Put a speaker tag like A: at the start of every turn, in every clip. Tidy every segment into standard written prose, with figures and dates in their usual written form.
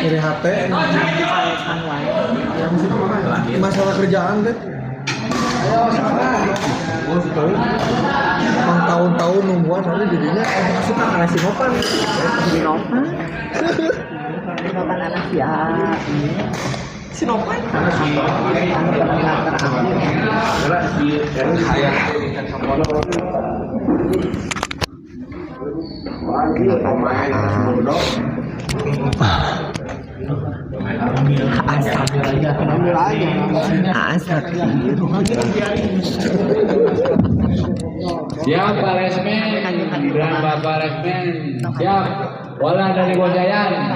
A: Dari HP masalah kerjaan kan emang tahun-tahun nungguan soalnya jadinya masih tak ngasih nopan
B: Nopan anak ya.
A: si nopan
B: Asap.
C: Siap Pak Resmen dan Bapak Resmen. Siap. Bola dari Bos Yayan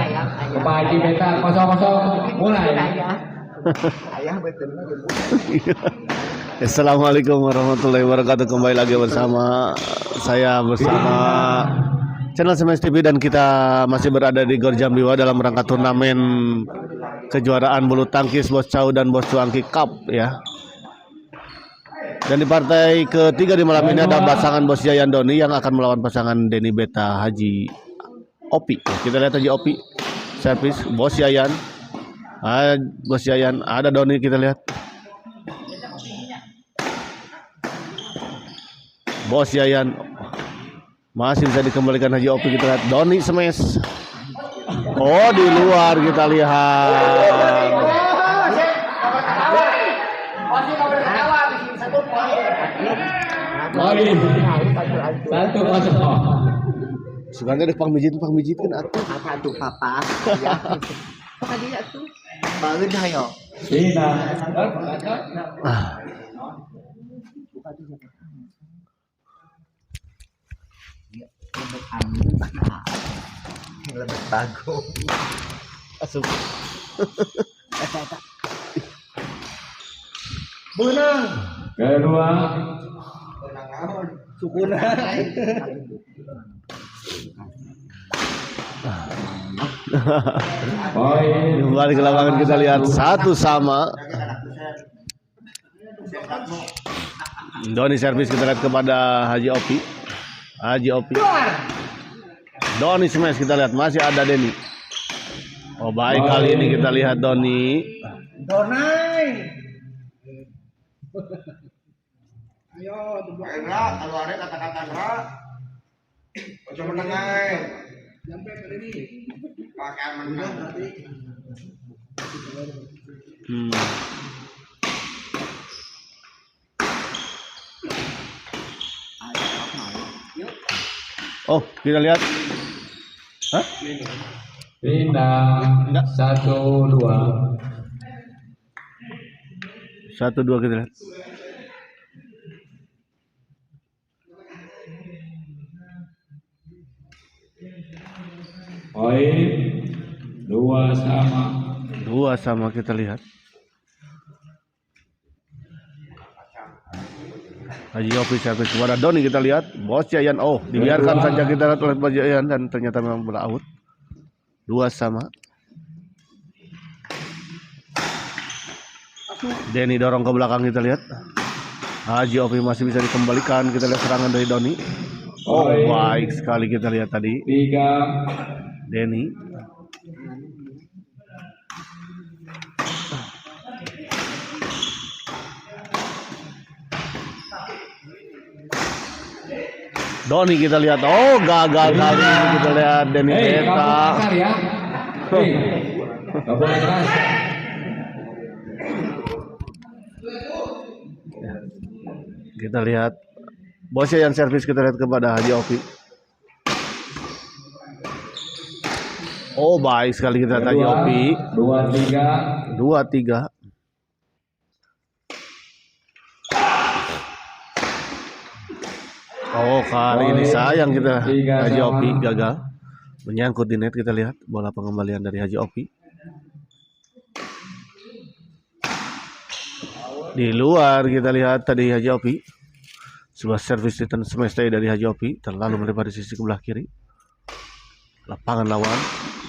C: ke Pak Haji Beta 0-0 mulai.
D: Assalamualaikum warahmatullahi wabarakatuh. Kembali lagi bersama channel Semes TV dan kita masih berada di Gor Jambiwa dalam rangka turnamen kejuaraan bulu tangkis Bos Cau dan Bos Cuangki Cup ya. Dan di partai ketiga di malam ini ada pasangan Bos Yayan Doni yang akan melawan pasangan Denny Beta Haji Opi. Kita lihat Haji Opi servis Bos Yayan. Bos Yayan ada Doni, kita lihat. Bos Yayan masih bisa dikembalikan Haji Opi, kita lihat Doni smash. Oh, di luar kita lihat.
C: Lagi 1-0.
D: Sebenarnya ada pamijit kan atuh.
B: Apa tuh papa? Ya. Apa dia tuh? Bangun ayo.
C: Sina.
B: Lebih bagus.
D: Asup.
A: benang
C: Kedua.
A: sukuna
C: Poin.
D: Kembali ke lapangan kita lihat 1-1. Doni servis kita lihat kepada Haji Opi. Haji Opi. Doni smash kita lihat masih ada Denny. Oh baik, kali ini kita lihat Doni.
A: Donai ayo
E: Ra, kalau ada kata-kata Ra, ojo menengai.
A: sampai kali ini
E: Pakai menang.
D: Oh kita lihat. Hah?
C: Pindah. 1-2.
D: 1-2 kita lihat.
C: Poin 2-2.
D: 2-2 kita lihat. Haji Opi servis kepada Doni, kita lihat. Bos Yayan, oh dibiarkan saja kita lihat oleh Bos Yayan dan ternyata memang bola out. 2-2. Denny dorong ke belakang, kita lihat. Haji Opi masih bisa dikembalikan, kita lihat serangan dari Doni. Oh baik sekali kita lihat tadi
C: 3.
D: Denny. Doni kita lihat, oh gagal kali ini kita lihat Denny Beta.
C: Ya. Gak boleh keras.
D: Kita lihat Bosnya yang servis, kita lihat kepada Haji Opi. Oh baik sekali kita lihat Haji Opi. 2-3. Oh kali ini sayang kita Haji Opi gagal menyangkut di net. Kita lihat bola pengembalian dari Haji Opi di luar. Kita lihat tadi Haji Opi sebuah servis return smash dari Haji Opi terlalu melebar di sisi sebelah kiri lapangan lawan.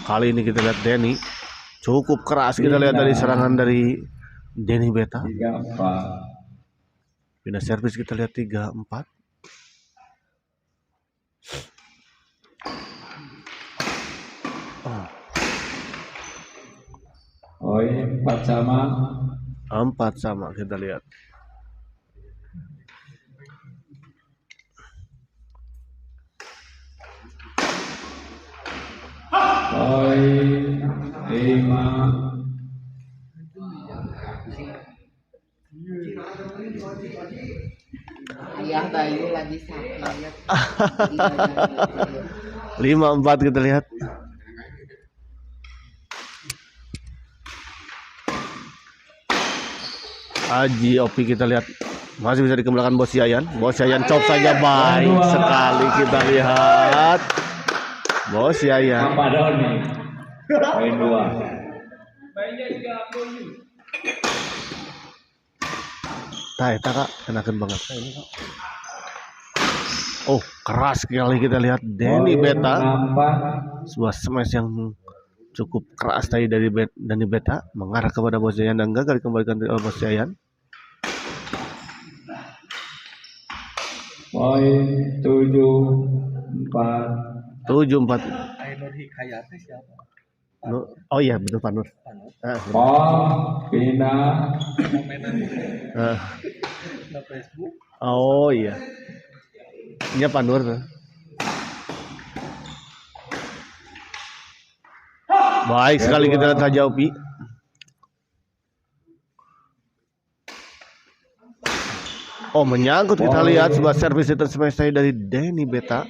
D: Kali ini kita lihat Denny cukup keras, kita lihat dari serangan dari Denny Beta. Pindah servis kita lihat 3-4.
C: Oh, 4 sama.
D: 4 sama kita lihat.
C: Poin 5.
B: Ayah Bayu lagi sakit.
D: 5-4 kita lihat. Haji Opi kita lihat masih bisa dikembalikan Bos Yayan. Bos Yayan chop saja, baik sekali kita lihat. Bos Yayan.
C: Apa Doni? Poin 2.
D: Kak, kenakan banget. Oh, keras sekali kita lihat Denny Beta. Sebuah smash yang cukup keras tadi dari Denny Beta mengarah kepada Bos Yayan dan gagal dikembalikan oleh Bos Yayan.
C: Poin 7-4.
D: 7-4.
A: Ainur Hikayatnya siapa?
D: Oh iya betul Pak Nur.
C: Pina.
A: Di Facebook.
D: Oh iya. Ini Pak Nur. Baik sekali kita lihat Haji Opi. Oh menyangkut kita lihat sebuah servis return smash dari Denny Beta.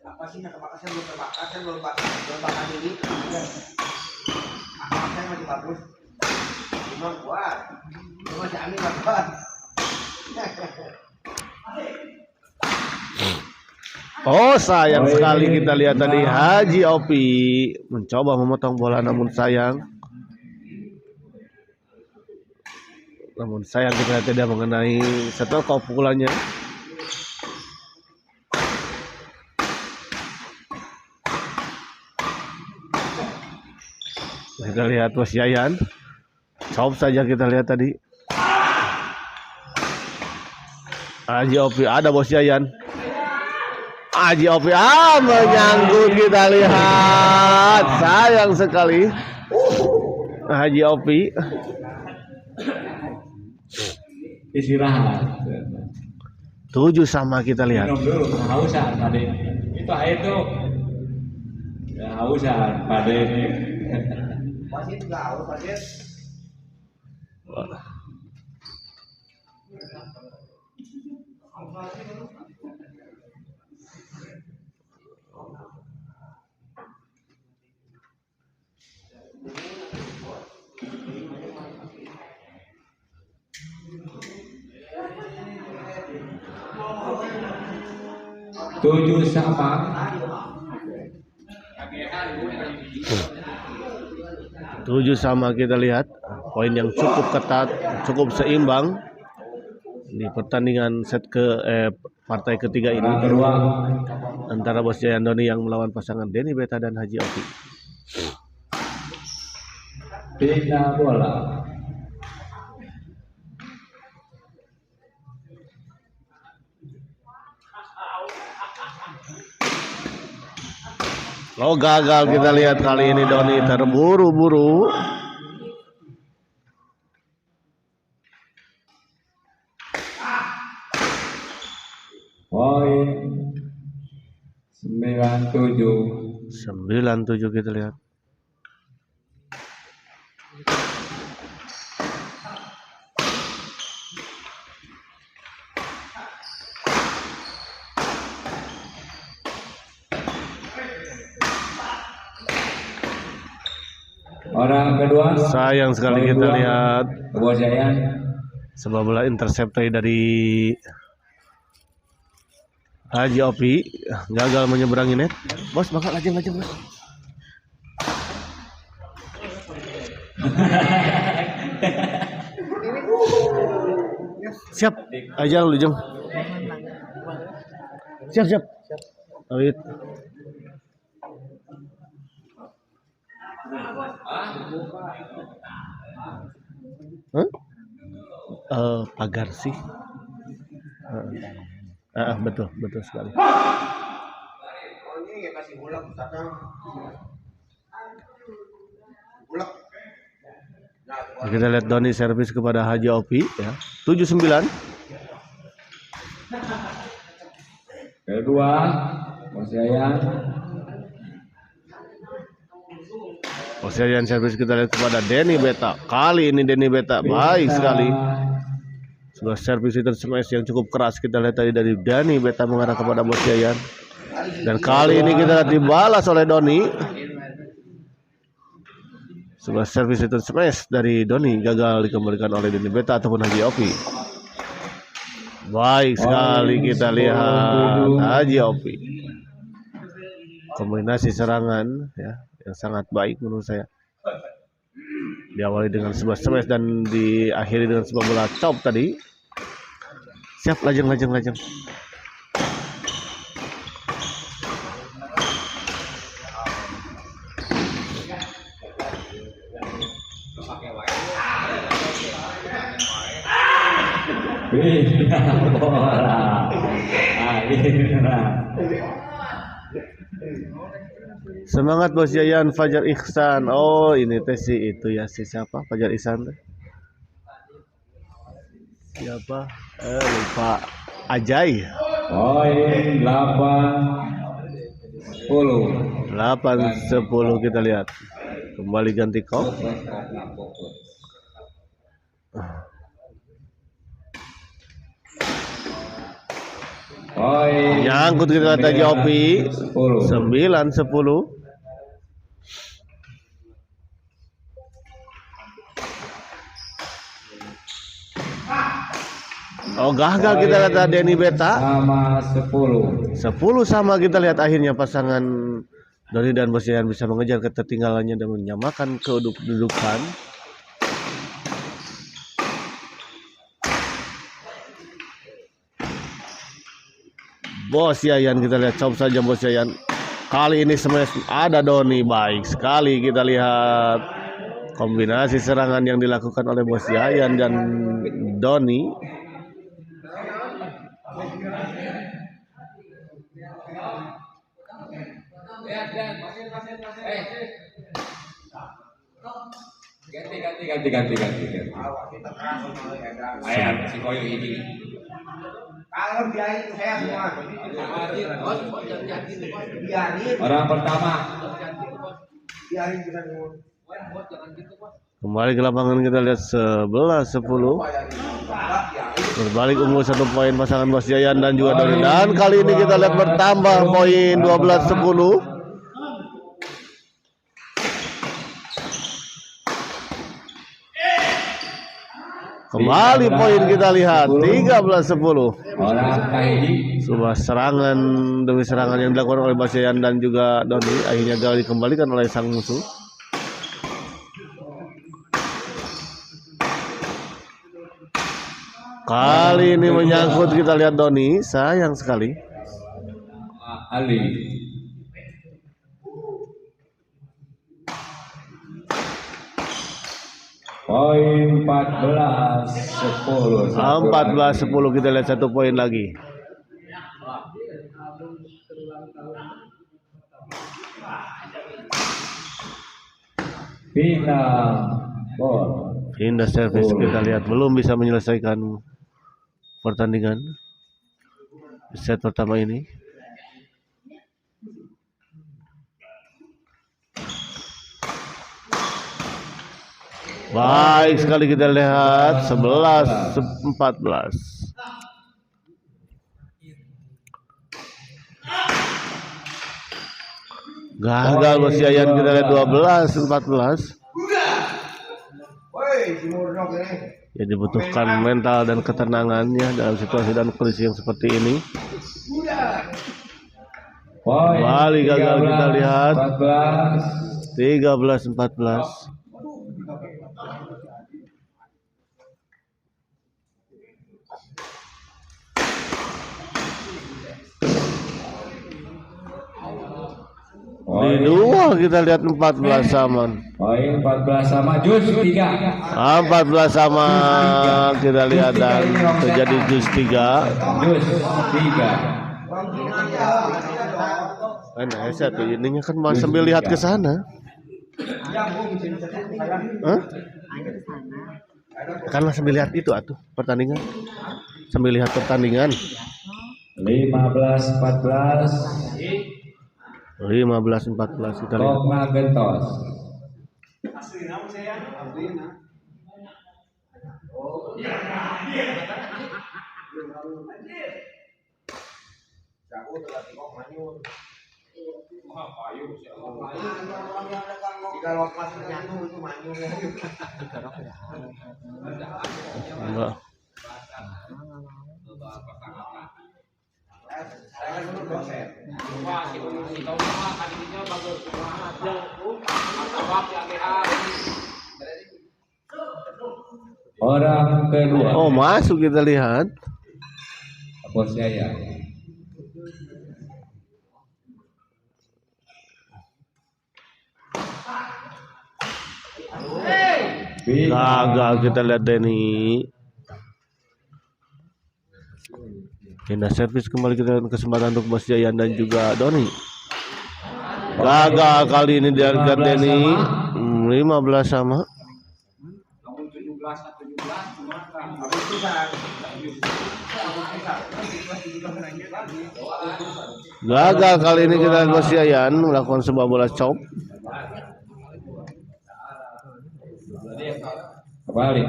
E: Apa sih yang kebakar? Saya belum terbakar, saya belum bakar diri. Saya masih bagus. Cuma kuat. Cuma si Amin nggak kuat.
D: Oh sayang sekali kita lihat tadi Haji Opi mencoba memotong bola namun sayang kita lihat tidak mengenai setelah pukulannya. Kita lihat Bos Yayan chop saja kita lihat tadi Haji Opi, ada Bos Yayan. Haji Opi menyangkut kita lihat, sayang sekali Haji Opi.
C: Istirahat.
D: 7 sama kita lihat.
C: Minum dulu, kehausan Pade. Itu air tuh. Kehausan Pade ini.
E: Masih nggak haus, masih.
C: Tujuh sama.
D: 7 sama kita lihat. Poin yang cukup ketat, cukup seimbang di pertandingan partai ketiga ini antara Bos Yayan Doni yang melawan pasangan Denny Beta dan Haji Opi.
C: Pindah bola.
D: Oh gagal kita lihat kali ini Doni terburu-buru.
C: Poin 97.
D: 9-7 kita lihat.
C: Orang kedua.
D: Sayang sekali kita lihat
C: Bos Yayan.
D: sebuah bola intercept dari Haji Opi gagal menyeberangi net. Bos bakal aja bos. Siap aja lu jeng. Siap. Awit. pagar sih. Betul sekali.
E: Ini kasih bulak Ustaz. Bulak.
D: Kita lihat Doni servis kepada Haji Opi ya. 7-9.
C: Kedua, Bos Yayan.
D: Bos Yayan servis kita lihat kepada Denny Beta. Kali ini Denny Beta baik sekali. Sebuah servis return smash yang cukup keras kita lihat tadi dari Denny Beta mengarah kepada Bos Yayan. Dan kali ini kita lihat dibalas oleh Doni. Sebuah servis return smash dari Doni gagal dikembalikan oleh Denny Beta ataupun Haji Opi. Baik sekali kita lihat Haji Opi. Kombinasi serangan ya yang sangat baik menurut saya. Diawali dengan sebuah smash dan diakhiri dengan sebuah bola chop tadi. Siap, lajeng. Semangat Bos Yayan, Fajar Ihsan. Oh ini teh si itu ya, si siapa? Fajar Ihsan teh. Siapa? Lupa. Ajay.
C: Poin
D: 8-10 kita lihat. Kembali ganti kok. Nyangkut kita lihat Haji Opi. 9-10. Oh gagal kita lihat Denny Beta.
C: Sama 10
D: sama kita lihat akhirnya pasangan Doni dan Bos Yayan bisa mengejar ketertinggalannya dan menyamakan kedudukan. Bos Yayan kita lihat chop saja Bos Yayan. Kali ini smash ada Doni, baik sekali kita lihat kombinasi serangan yang dilakukan oleh Bos Yayan dan Doni.
C: Ganti. Ayam si koyo ini.
E: Kalau biarin saya semua. Biarin.
C: Orang pertama.
E: Biarin kita semua.
D: Kembali ke lapangan kita lihat 11-10. Berbalik unggul 1 poin pasangan Bos Yayan dan juga Doni. Dan kali ini kita lihat bertambah poin 12-10. Kembali poin kita lihat 13-10. Sebuah serangan demi serangan yang dilakukan oleh Bos Yayan dan juga Doni akhirnya gagal dikembalikan oleh sang musuh. Kali ini menyangkut kita lihat Doni, sayang sekali.
C: Ali. Poin 14-10.
D: 14-10 kita lihat 1 poin lagi. Pindah servis kita lihat belum bisa menyelesaikan pertandingan set pertama ini. Baik sekali kita lihat 11-14. Gagal Bos Yayan kita lihat 12-14. Ya dibutuhkan mental dan ketenangannya dalam situasi dan kondisi yang seperti ini. Kembali gagal kita lihat 13-14. Poin 2 kita lihat 14 sama.
C: Poin 14 sama, jus 3.
D: 14 sama kita lihat dan terjadi jus 3.
C: Jus 3.
D: Kan satu ininya kan mau sambil lihat ke sana. Hah? Kan sambil lihat itu atuh pertandingan. Sambil lihat pertandingan.
C: 15-14.
D: 15-14 kita lihat.
C: Koma Gentos.
D: Enggak.
C: Orang kedua.
D: Oh, masuk kita lihat.
C: Bos Jaya.
D: Gagal kita lihat Denny. Kena servis kembali kita kesempatan untuk Bos Jayan dan juga Doni. Gagal kali ini dari Denny. 15 sama. Gagal kali ini kita Bos Jayan melakukan sebuah bola chop.
C: Kembali.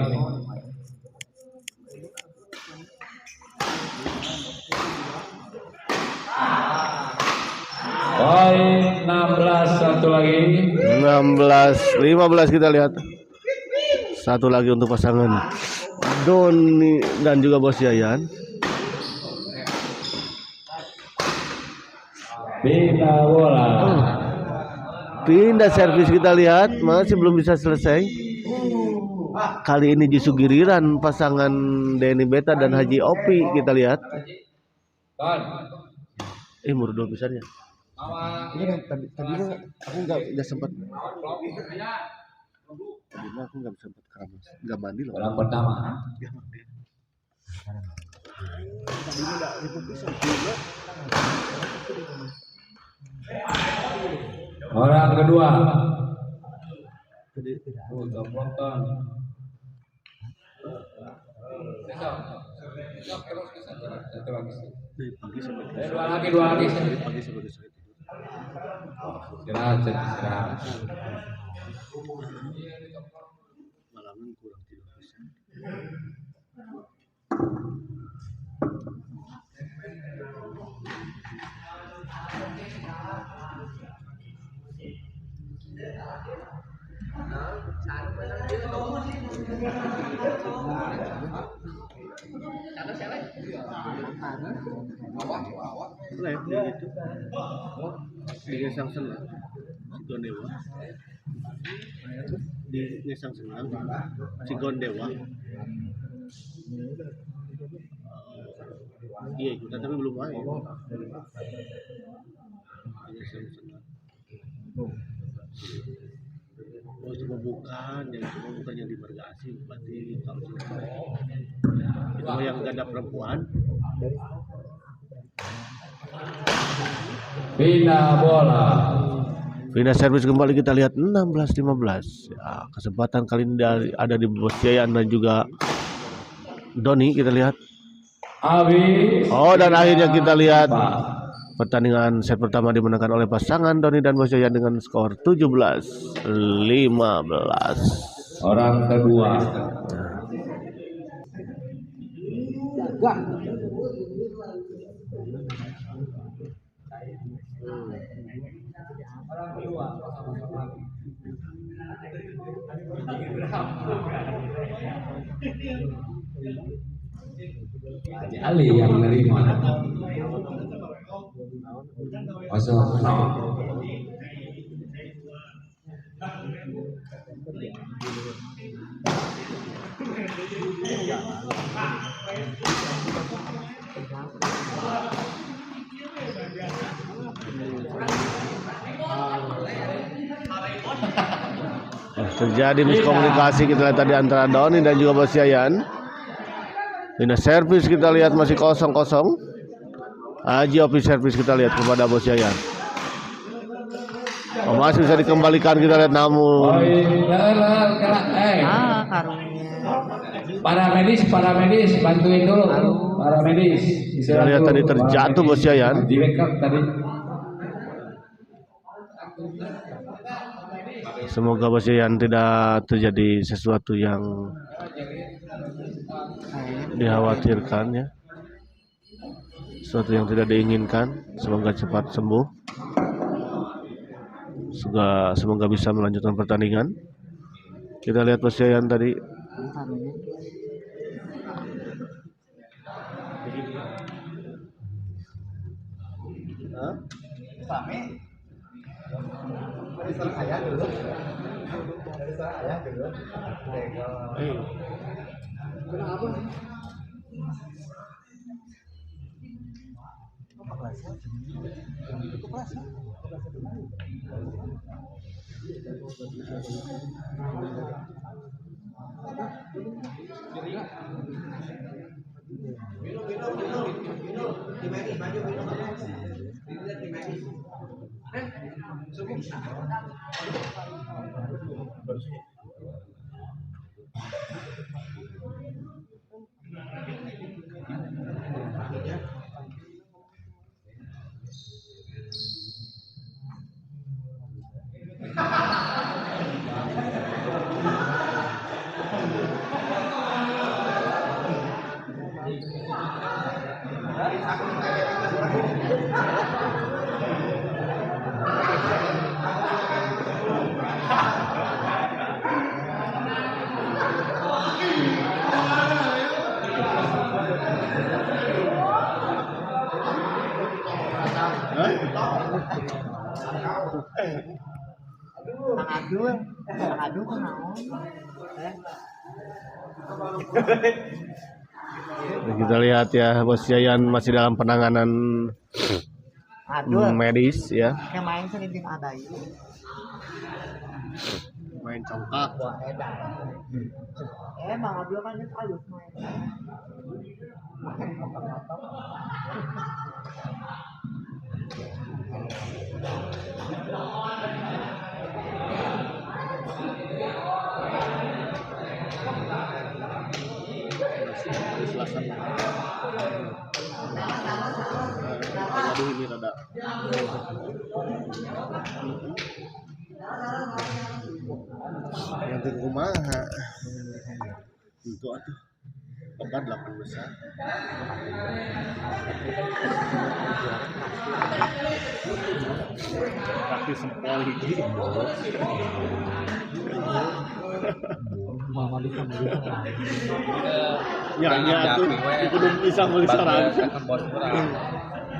C: Poin 16 satu lagi.
D: 15 kita lihat. Satu lagi untuk pasangan Doni dan juga Bos Yayan.
C: Pindah bola.
D: Pindah servis kita lihat masih belum bisa selesai. Kali ini justru giliran pasangan Denny Beta dan Haji Opi kita lihat. Murdo besarnya.
B: Ini kan tadi aku nggak sempat.
D: Tadi aku nggak sempat keramas, nggak mandi loh.
C: Orang pertama. Orang kedua. Dua lagi. Istirahat.
D: Malamnya kurang tidur bisa. Di Ngesang Senang, Cigondewa. Di Ngesang Senang, Cigondewa. Iya ikutan tapi belum main. Di Ngesang Senang. Oh cuma bukan yang di Margasi, berarti kalau itu yang ganda perempuan.
C: Pindah bola.
D: Pindah servis kembali kita lihat 16-15. Ya, kesempatan kali ini ada di Bos Jayan dan juga Doni kita lihat.
C: Habis.
D: Oh dan akhirnya kita lihat pertandingan set pertama dimenangkan oleh pasangan Doni dan Bos Jayan dengan skor 17-15.
C: Orang kedua. Ali yang menerima. Kosong.
D: Terjadi miskomunikasi kita lihat tadi antara Doni dan juga Bos Yayan. Ini servis kita lihat masih 0-0. Haji Opi servis kita lihat kepada Bos Yayan. Masih bisa dikembalikan kita lihat namun
C: para medis bantuin dulu. Para medis.
D: Kita lihat tadi terjatuh Bos Yayan.
C: Di backup tadi.
D: Semoga Bos Yayan tidak terjadi sesuatu yang dikhawatirkan ya. Sesuatu yang tidak diinginkan. Semoga cepat sembuh. Semoga bisa melanjutkan pertandingan. Kita lihat Bos Yayan tadi.
B: Aduh kenaon.
D: Kita lihat ya Bos Yayan masih dalam penanganan medis ya.
B: Yang main sering ada itu.
D: Main congkak.
B: Wah, edan. Emang Abdul kan itu halus main.
D: Aduh ini rada. Yang ke kumaha. Itu atuh. Obat 8 besar. Kaki sempol hiji.
A: Mama bisa melihat.
D: Ya tuh, itu bisa beli sarang.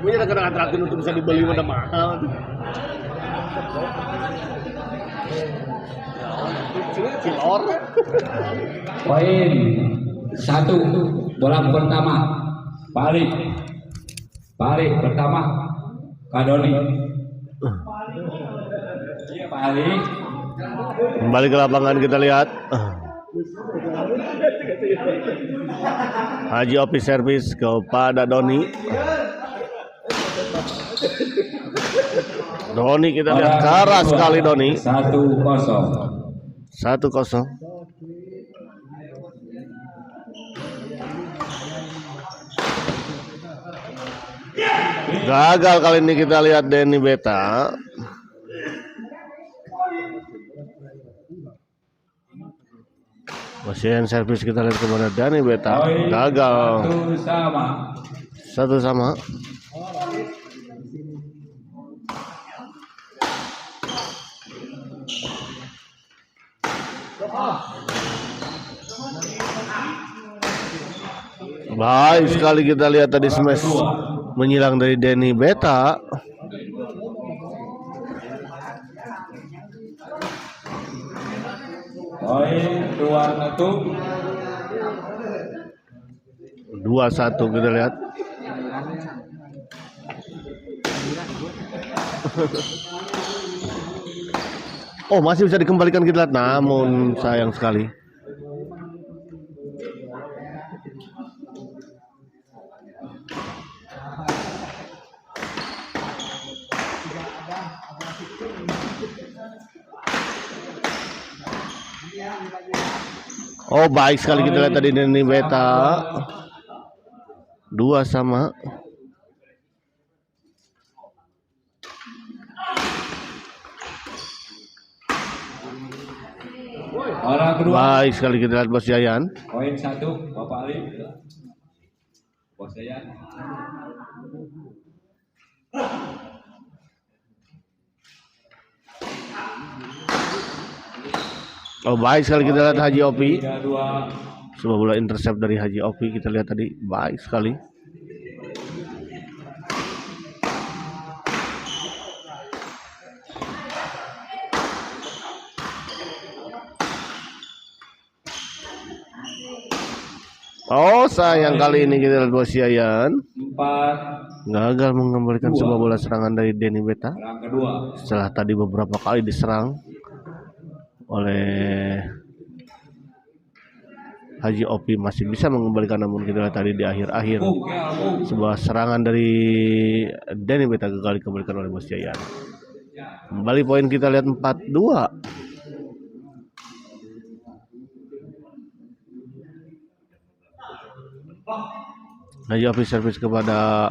D: Punya kadang atraktif untuk bisa dibeli udah mahal. Cilor.
C: Poin 1 bola pertama. Balik pertama Kadoni. Balik.
D: Kembali ke lapangan kita lihat. Haji Opi servis kepada Doni. Doni kita lihat keras sekali Doni. 1-0. Gagal kali ini kita lihat Denny Beta. Bos servis kita lihat kepada Denny Beta. Gagal. 1-1. Baik sekali kita lihat tadi smash menyilang dari Denny Beta.
C: Poin
D: 2-1 kita lihat. Oh, masih bisa dikembalikan kita lihat, namun sayang sekali. Oh, baik sekali kita lihat tadi Denny Beta. 2-2.
C: Orang kedua.
D: Baik sekali kita lihat Bos Yayan.
C: Poin 1 Bapak Ali. Bos Yayan.
D: Oh, baik sekali kita lihat Haji Opi.
C: 3-2.
D: Sebuah bola intercept dari Haji Opi kita lihat tadi, baik sekali. Oh, sayang kali ini kita lihat Bos Yayan
C: 4.
D: gagal mengembalikan sebuah bola serangan dari Denny Beta.
C: Orang kedua.
D: Setelah tadi beberapa kali diserang oleh Haji Opi, masih bisa mengembalikan, namun kita lihat tadi di akhir-akhir sebuah serangan dari Denny Beta gagal dikembalikan oleh Bos Yayan. Kembali poin kita lihat 4-2. Haji Opi servis kepada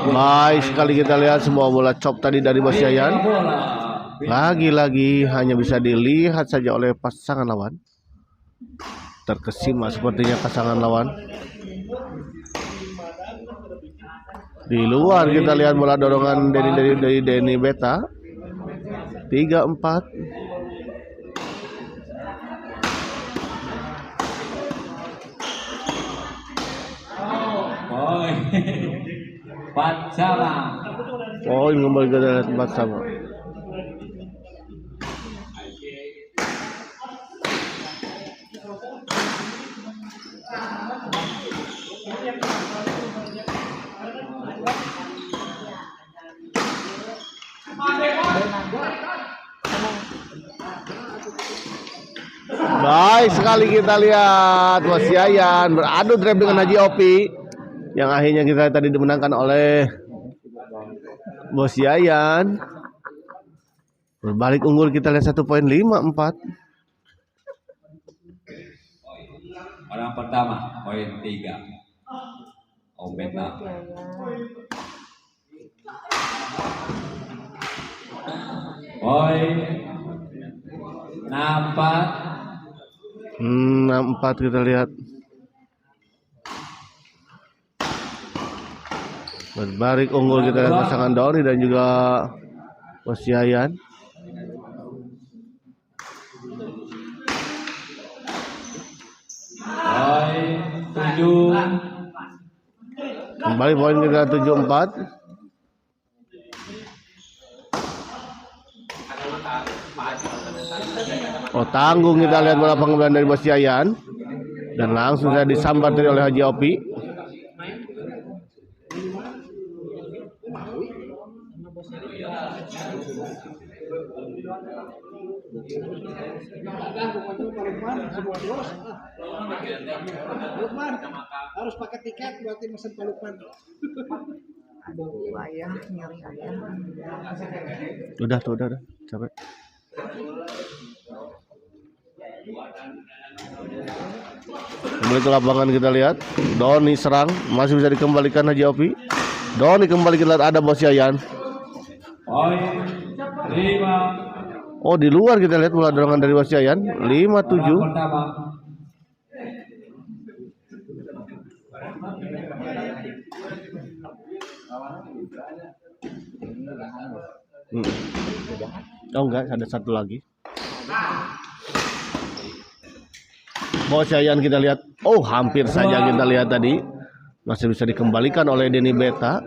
D: baik sekali kita lihat semua bola chop tadi dari Bos Yayan. Lagi-lagi hanya bisa dilihat saja oleh pasangan lawan. Terkesima sepertinya pasangan lawan. Di luar kita lihat bola dorongan dari Denny Beta. 3-4.
C: Empat sama.
D: Poin kembali ke dalam 4 sama. Baik sekali kita lihat Bos Yayan beradu drive dengan Haji Opi, yang akhirnya kita tadi dimenangkan oleh Bos Yayan. Berbalik unggul kita lihat 1 poin 5-4.
C: Orang pertama poin 3. Om Beta. Poin 4.
D: 6-4 kita lihat. Berbalik unggul kita lihat pasangan Doni dan juga Bos Yayan.
C: Poin 7.
D: Kembali poin kita 7-4. Oh, tanggung kita lihat bola pengembangan dari Bos Yayan, dan langsung saya disambar tadi oleh Haji Opi.
A: Lukman harus pakai tiket buat mesen Pak Lukman.
B: Ayah nyari ayah.
D: Udah capek. Kembali ke lapangan kita lihat Doni serang, masih bisa dikembalikan Haji Opi. Doni kembali kita lihat ada Bos Yayan.
C: Poin 5.
D: Oh, di luar kita lihat bola dorongan dari Bos Yayan. 5-7.
C: Pertama.
D: Oh enggak, ada satu lagi. Bos Yayan kita lihat. Oh, hampir saja kita lihat tadi. Masih bisa dikembalikan oleh Denny Beta.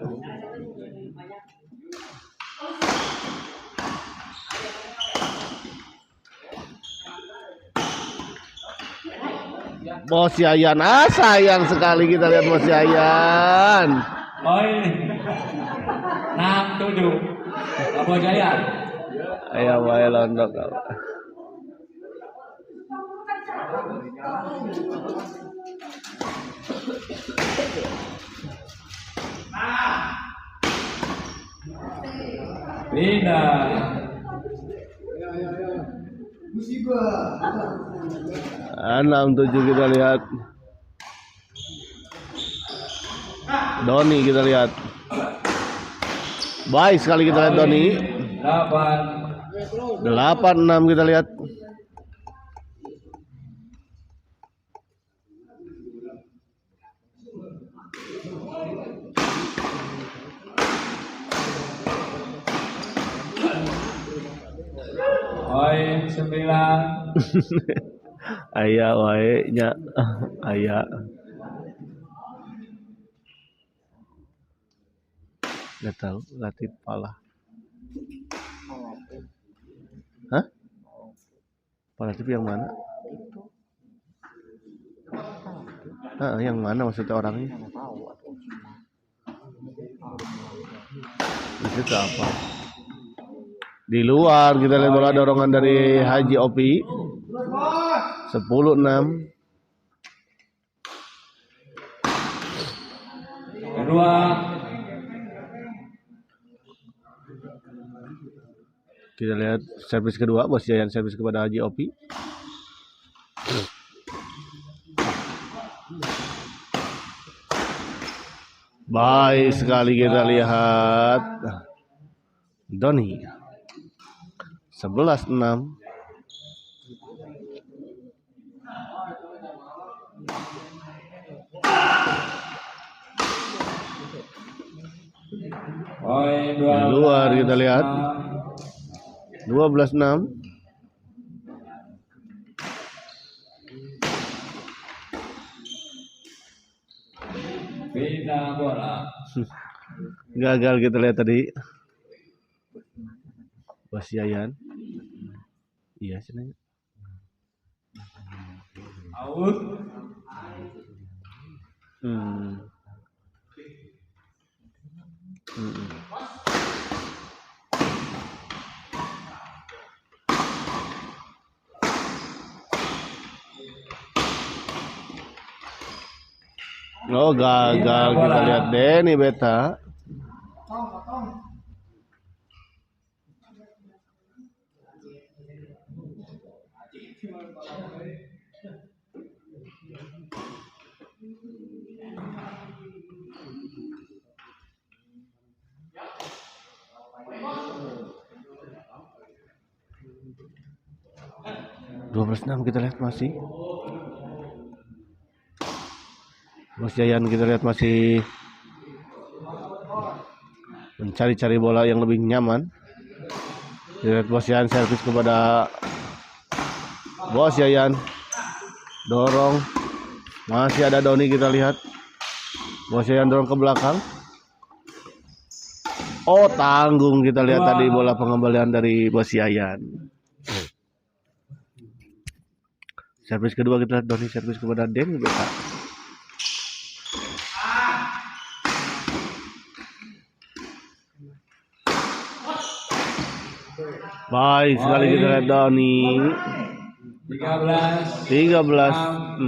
D: Bos Yayan, sayang sekali kita lihat Bos Yayan.
C: Poin 6-7. Kamboja Jaya.
D: Aya wae londok.
C: Pindah.
D: 6-7 kita lihat. Doni kita lihat. Baik sekali kita lihat Doni. 8-6 kita lihat.
C: Poin 9.
D: Aya wae nya aya. Nggak tahu Latif Palah. Hah? Latif yang mana? Yang mana maksudnya orangnya? Itu apa? Di luar kita lihat bola dorongan dari Haji Opi. 10-6.
C: Kedua.
D: Kita lihat servis kedua, Bos Yayan servis kepada Haji Opi. Baik sekali kita lihat Doni 11-6.
C: Poin
D: Di luar kita lihat 12-6.
C: Pindah bola.
D: Gagal kita lihat tadi. Bos Yayan. Iya sini.
C: Out.
D: Oh gagal kita lihat Denny Beta. Dua belas 6 kita lihat masih. Bos Yayan kita lihat masih mencari-cari bola yang lebih nyaman. Kita lihat Bos Yayan servis kepada Bos Yayan. Dorong. Masih ada Doni kita lihat. Bos Yayan dorong ke belakang. Oh tanggung kita lihat tadi bola pengembalian dari Bos Yayan. Servis kedua kita lihat Doni servis kepada Den Beta. Baik sekali kita lihat Doni 13-6.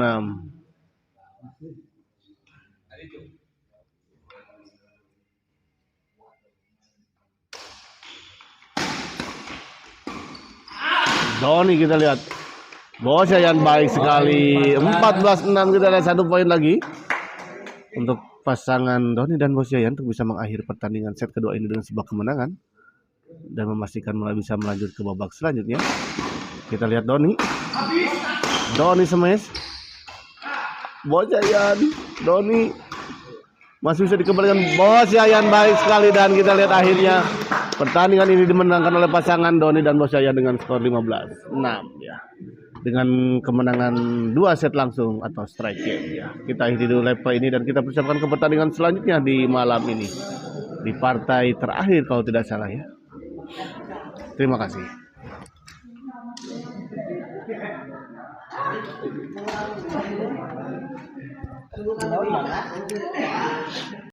D: Doni kita lihat Bos Yayan baik sekali 14-6 kita lihat 1 poin lagi untuk pasangan Doni dan Bos Yayan untuk bisa mengakhiri pertandingan set kedua ini dengan sebuah kemenangan dan memastikan bisa melanjut ke babak selanjutnya. Kita lihat Doni smash Bos Yayan. Doni masih bisa dikembalikan Bos Yayan baik sekali dan kita lihat akhirnya pertandingan ini dimenangkan oleh pasangan Doni dan Bos Yayan dengan skor 15-6 ya. Dengan kemenangan 2 set langsung atau strike game ya. Kita akhiri dulu live play ini dan kita persiapkan ke pertandingan selanjutnya di malam ini. Di partai terakhir kalau tidak salah ya. Terima kasih.